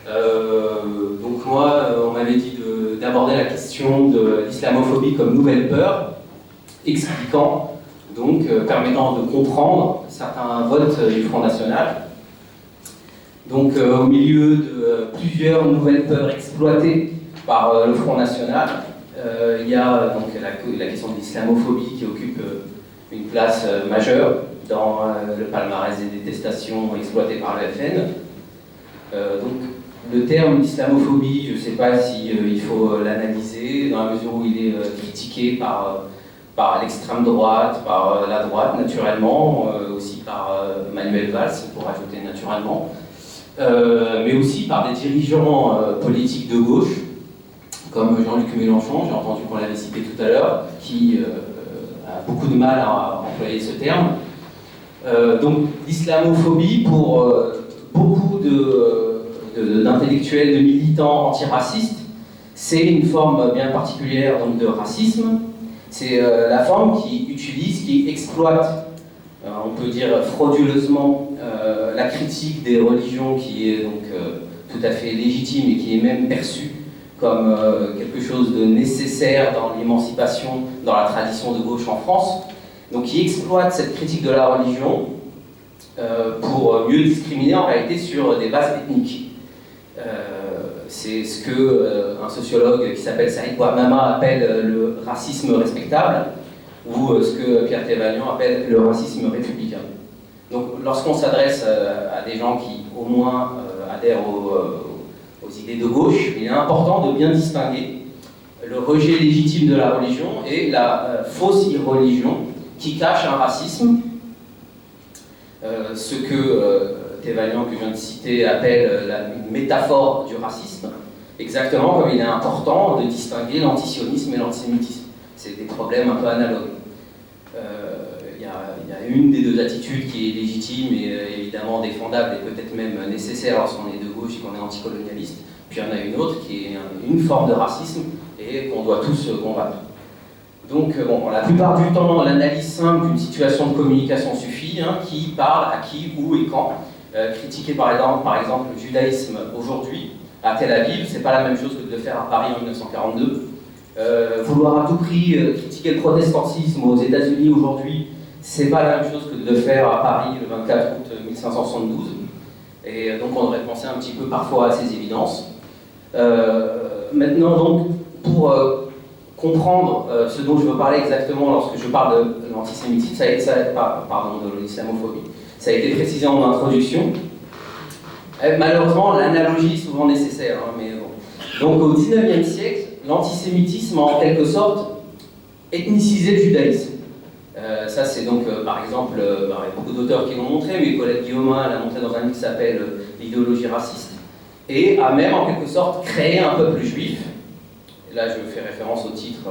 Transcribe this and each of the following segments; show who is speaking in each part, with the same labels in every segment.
Speaker 1: Donc moi, on m'avait dit d'aborder la question de l'islamophobie comme nouvelle peur, expliquant, donc permettant de comprendre certains votes du Front National. Donc au milieu de plusieurs nouvelles peurs exploitées par le Front National, il y a donc la question de l'islamophobie qui occupe une place majeure dans le palmarès des détestations exploitées par le FN. Donc le terme d'islamophobie, je ne sais pas si il faut l'analyser, dans la mesure où il est critiqué par l'extrême droite, par la droite naturellement, aussi par Manuel Valls, pour ajouter naturellement, mais aussi par des dirigeants politiques de gauche, comme Jean-Luc Mélenchon, j'ai entendu qu'on l'avait cité tout à l'heure, qui a beaucoup de mal à employer ce terme. Donc l'islamophobie, pour beaucoup d'intellectuels, de militants antiracistes, c'est une forme bien particulière donc, de racisme. C'est la forme qui utilise, qui exploite, on peut dire frauduleusement, la critique des religions qui est donc tout à fait légitime et qui est même perçue comme quelque chose de nécessaire dans l'émancipation, dans la tradition de gauche en France. Donc qui exploite cette critique de la religion pour mieux discriminer en réalité sur des bases ethniques. C'est ce que un sociologue qui s'appelle Saïd Bouamama appelle le racisme respectable, ou ce que Pierre Thévagnan appelle le racisme républicain. Donc lorsqu'on s'adresse à des gens qui au moins adhèrent aux idées de gauche, il est important de bien distinguer le rejet légitime de la religion et la fausse irreligion qui cache un racisme, ce que Thévagnan, que je viens de citer, appelle une métaphore du racisme, exactement comme il est important de distinguer l'antisionisme et l'antisémitisme. C'est des problèmes un peu analogues. Il y a une des deux attitudes qui est légitime et évidemment défendable et peut-être même nécessaire lorsqu'on est de gauche et qu'on est anticolonialiste, puis il y en a une autre qui est une forme de racisme et qu'on doit tous combattre. Donc, la plupart du temps, l'analyse simple d'une situation de communication suffit, qui parle à qui, où et quand. Critiquer par exemple le judaïsme aujourd'hui à Tel Aviv, c'est pas la même chose que de le faire à Paris en 1942. Vouloir à tout prix critiquer le protestantisme aux États-Unis aujourd'hui, c'est pas la même chose que de le faire à Paris le 24 août 1572. Et donc on devrait penser un petit peu parfois à ces évidences. Maintenant donc, pour comprendre ce dont je veux parler exactement lorsque je parle de l'antisémitisme, de l'islamophobie, ça a été précisé en introduction. Malheureusement, l'analogie est souvent nécessaire, mais bon. Donc au XIXe siècle, l'antisémitisme a en quelque sorte ethnicisé le judaïsme. Ça c'est donc par exemple, il y a beaucoup d'auteurs qui l'ont montré, mais Colette Guillaumin l'a montré dans un livre qui s'appelle L'idéologie raciste, et a même en quelque sorte créé un peuple juif. Et là je fais référence au titre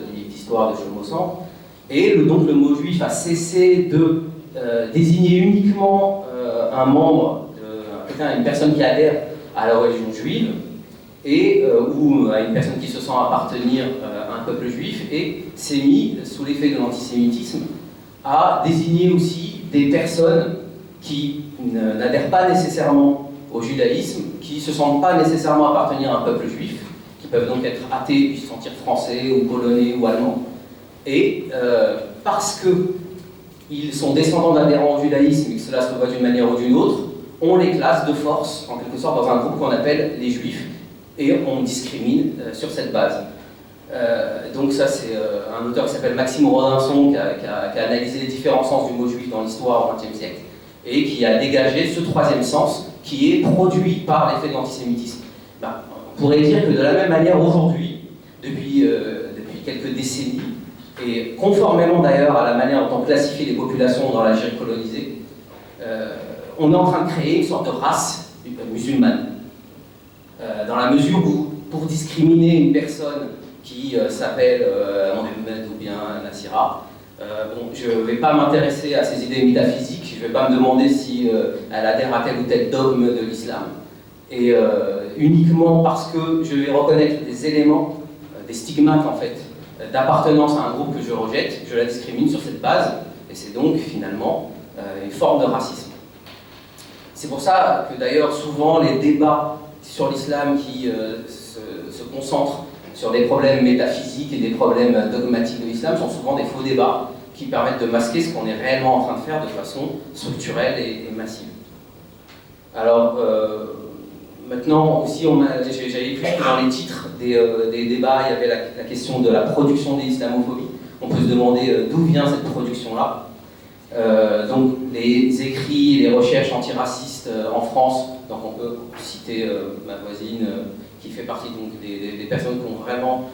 Speaker 1: du livre d'histoire de Chomossan. Et donc le mot juif a cessé de désigner uniquement un membre, une personne qui adhère à la religion juive, et ou à une personne qui se sent appartenir à un peuple juif, et s'est mis, sous l'effet de l'antisémitisme, à désigner aussi des personnes qui n'adhèrent pas nécessairement au judaïsme, qui ne se sentent pas nécessairement appartenir à un peuple juif, qui peuvent donc être athées puis se sentir français ou polonais ou allemands. Et parce qu'ils sont descendants d'adhérents au judaïsme et que cela se voit d'une manière ou d'une autre, on les classe de force, en quelque sorte, dans un groupe qu'on appelle les juifs, et on discrimine sur cette base. Donc ça, c'est un auteur qui s'appelle Maxime Rodinson, qui a analysé les différents sens du mot juif dans l'histoire au XXe siècle, et qui a dégagé ce troisième sens, qui est produit par l'effet de l'antisémitisme. On pourrait dire que de la même manière, aujourd'hui, depuis quelques décennies, et conformément d'ailleurs à la manière dont on classifie les populations dans l'Algérie colonisée, on est en train de créer une sorte de race musulmane. Dans la mesure où, pour discriminer une personne qui s'appelle Mohamed ou bien Nassira, je ne vais pas m'intéresser à ses idées métaphysiques, je ne vais pas me demander si elle adhère à tel ou tel dogme de l'islam. Et uniquement parce que je vais reconnaître des éléments, des stigmates en fait, d'appartenance à un groupe que je rejette, je la discrimine sur cette base, et c'est donc finalement une forme de racisme. C'est pour ça que d'ailleurs souvent les débats sur l'islam qui se concentrent sur des problèmes métaphysiques et des problèmes dogmatiques de l'islam sont souvent des faux débats qui permettent de masquer ce qu'on est réellement en train de faire de façon structurelle et massive. Alors, maintenant aussi, j'avais écrit que dans les titres des débats, il y avait la question de la production de l'islamophobie. On peut se demander d'où vient cette production-là. Donc les écrits, les recherches antiracistes en France, donc on peut citer ma voisine qui fait partie donc, des personnes qui ont vraiment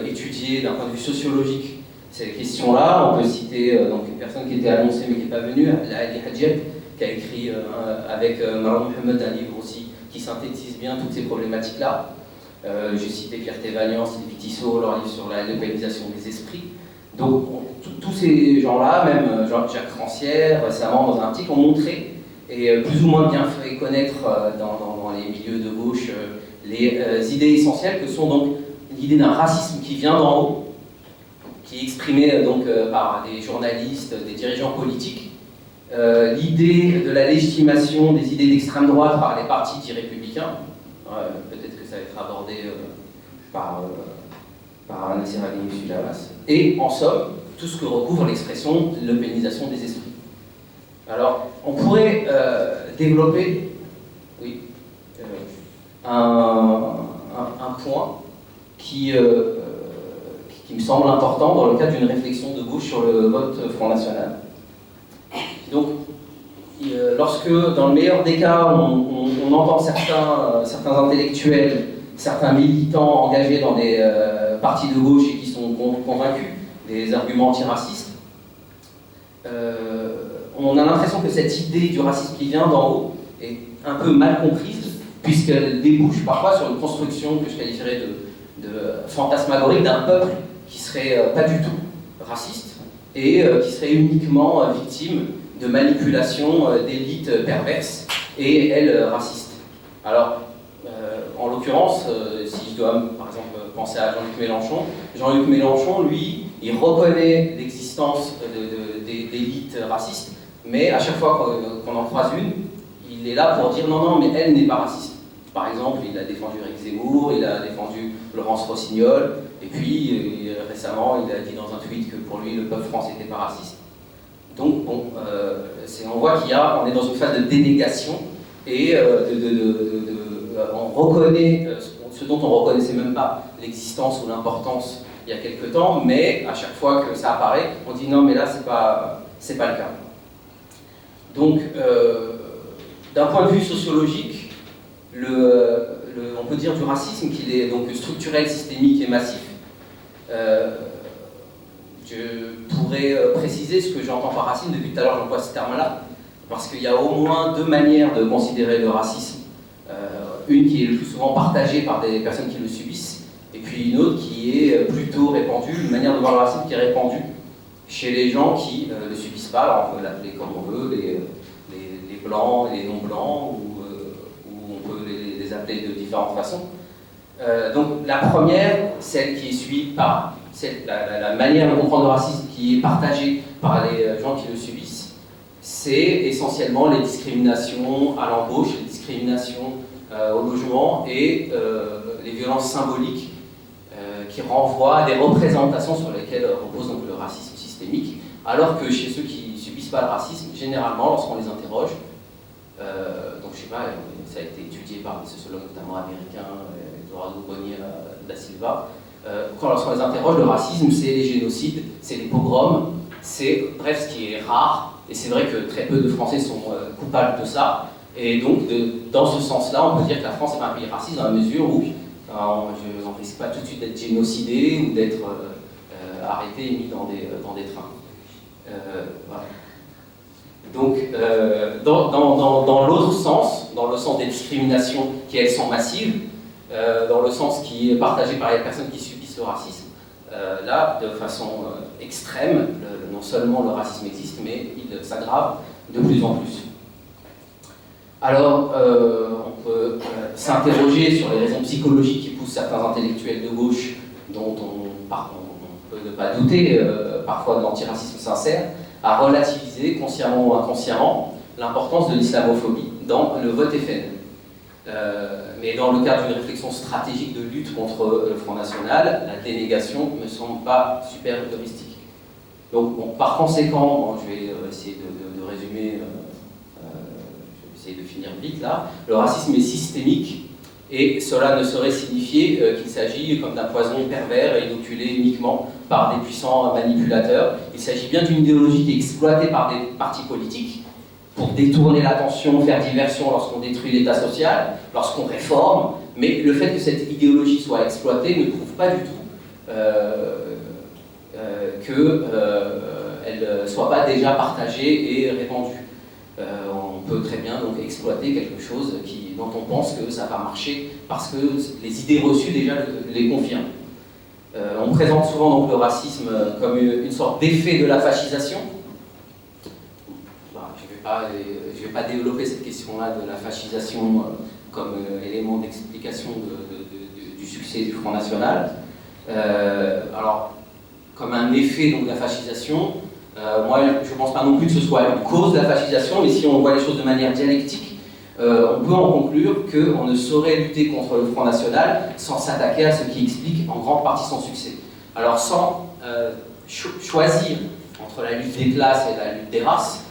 Speaker 1: étudié d'un point de vue sociologique ces questions-là. On peut citer donc une personne qui était annoncée mais qui n'est pas venue, Ali Hadjiet, qui a écrit avec Marwan Mohamed un livre aussi qui synthétise bien toutes ces problématiques-là. J'ai cité Pierre Tévalian, Sylvie Tissot, leur livre sur la localisation des esprits. Donc tous ces gens-là, même Jacques Rancière récemment dans un article, ont montré et plus ou moins bien fait connaître dans les milieux de gauche les idées essentielles que sont donc l'idée d'un racisme qui vient d'en haut, qui est exprimé donc par des journalistes, des dirigeants politiques, l'idée de la légitimation des idées d'extrême droite par les partis dits républicains, peut-être que ça va être abordé par Nasser Ali Sulamas, et en somme, tout ce que recouvre l'expression de l'eupénisation des esprits. Alors, on pourrait développer un point qui me semble important dans le cadre d'une réflexion de gauche sur le vote Front National. Donc, lorsque, dans le meilleur des cas, on entend certains intellectuels, certains militants engagés dans des partis de gauche et qui sont convaincus des arguments antiracistes, on a l'impression que cette idée du racisme qui vient d'en haut est un peu mal comprise, puisqu'elle débouche parfois sur une construction que je qualifierais de fantasmagorique d'un peuple qui serait pas du tout raciste et qui serait uniquement victime de manipulation d'élites perverses et elles racistes. Alors, en l'occurrence, si je dois par exemple penser à Jean-Luc Mélenchon, lui, il reconnaît l'existence d'élites racistes, mais à chaque fois qu'on en croise une, il est là pour dire non, mais elle n'est pas raciste. Par exemple, il a défendu Éric Zemmour, il a défendu Laurence Rossignol, et puis récemment, il a dit dans un tweet que pour lui, le peuple français n'était pas raciste. Donc, bon, on voit qu'on est dans une phase de dénégation et on reconnaît ce dont on ne reconnaissait même pas l'existence ou l'importance il y a quelque temps, mais à chaque fois que ça apparaît, on dit non, mais là, c'est pas le cas. Donc, d'un point de vue sociologique, on peut dire du racisme qu'il est donc structurel, systémique et massif. Je pourrais préciser ce que j'entends par racisme. Depuis tout à l'heure, j'emploie ce terme-là, parce qu'il y a au moins deux manières de considérer le racisme. Une qui est le plus souvent partagée par des personnes qui le subissent, et puis une autre qui est plutôt répandue, une manière de voir le racisme qui est répandue chez les gens qui ne le subissent pas. Alors on peut l'appeler comme on veut, les blancs et les non-blancs, ou on peut les appeler de différentes façons. Donc la première, celle qui est suivie par la manière de comprendre le racisme qui est partagée par les gens qui le subissent, c'est essentiellement les discriminations à l'embauche, les discriminations au logement et les violences symboliques qui renvoient à des représentations sur lesquelles repose donc le racisme systémique, alors que chez ceux qui ne subissent pas le racisme, généralement, lorsqu'on les interroge, donc je sais pas, ça a été étudié par des sociologues notamment américains, Eduardo Bonilla da Silva, lorsqu'on les interroge, le racisme, c'est les génocides, c'est les pogroms, c'est bref ce qui est rare, et c'est vrai que très peu de Français sont coupables de ça, et donc dans ce sens-là, on peut dire que la France est un pays raciste dans la mesure où je n'en risque pas tout de suite d'être génocidé ou d'être arrêté et mis dans des trains. Voilà. Donc, dans l'autre sens, dans le sens des discriminations qui, elles, sont massives, dans le sens qui est partagé par les personnes qui subissent le racisme, là, de façon extrême, non seulement le racisme existe, mais il s'aggrave de plus en plus. Alors, on peut s'interroger sur les raisons psychologiques qui poussent certains intellectuels de gauche, dont on peut ne pas douter parfois de l'antiracisme sincère, à relativiser, consciemment ou inconsciemment, l'importance de l'islamophobie dans le vote FN. Mais dans le cadre d'une réflexion stratégique de lutte contre le Front National, la dénégation ne me semble pas super heuristique. Donc, bon, par conséquent, bon, je vais essayer de résumer, je vais essayer de finir vite là. Le racisme est systémique et cela ne saurait signifier qu'il s'agit comme d'un poison pervers et inoculé uniquement par des puissants manipulateurs. Il s'agit bien d'une idéologie qui est exploitée par des partis politiques pour détourner l'attention, faire diversion lorsqu'on détruit l'État social, lorsqu'on réforme, mais le fait que cette idéologie soit exploitée ne prouve pas du tout qu'elle ne soit pas déjà partagée et répandue. On peut très bien donc exploiter quelque chose dont on pense que ça va marcher parce que les idées reçues déjà les confirment. On présente souvent donc le racisme comme une sorte d'effet de la fascisation. Je ne vais pas développer cette question-là de la fascisation comme élément d'explication du succès du Front National. Alors, comme un effet donc, de la fascisation, moi je ne pense pas non plus que ce soit une cause de la fascisation, mais si on voit les choses de manière dialectique, on peut en conclure qu'on ne saurait lutter contre le Front National sans s'attaquer à ce qui explique en grande partie son succès. Alors sans choisir entre la lutte des classes et la lutte des races,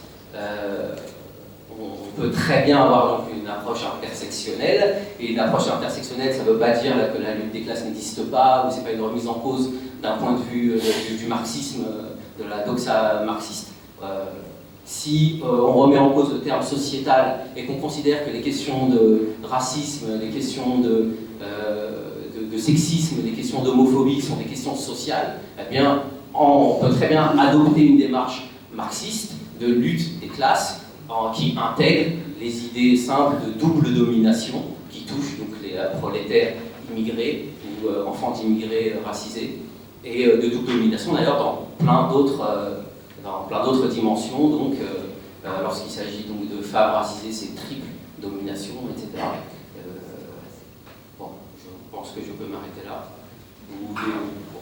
Speaker 1: on peut très bien avoir donc une approche intersectionnelle, et une approche intersectionnelle, ça ne veut pas dire là, que la lutte des classes n'existe pas, ou c'est pas une remise en cause d'un point de vue du marxisme, de la doxa marxiste. Si on remet en cause le terme sociétal et qu'on considère que les questions de racisme, les questions de sexisme, les questions d'homophobie sont des questions sociales, eh bien, on peut très bien adopter une démarche marxiste de lutte des classes qui intègre les idées simples de double domination qui touchent donc les prolétaires immigrés ou enfants d'immigrés racisés, et de double domination d'ailleurs dans plein d'autres dimensions, donc lorsqu'il s'agit donc de femmes racisées, c'est triple domination, etc. Bon, je pense que je peux m'arrêter là. Vous voulez, bon.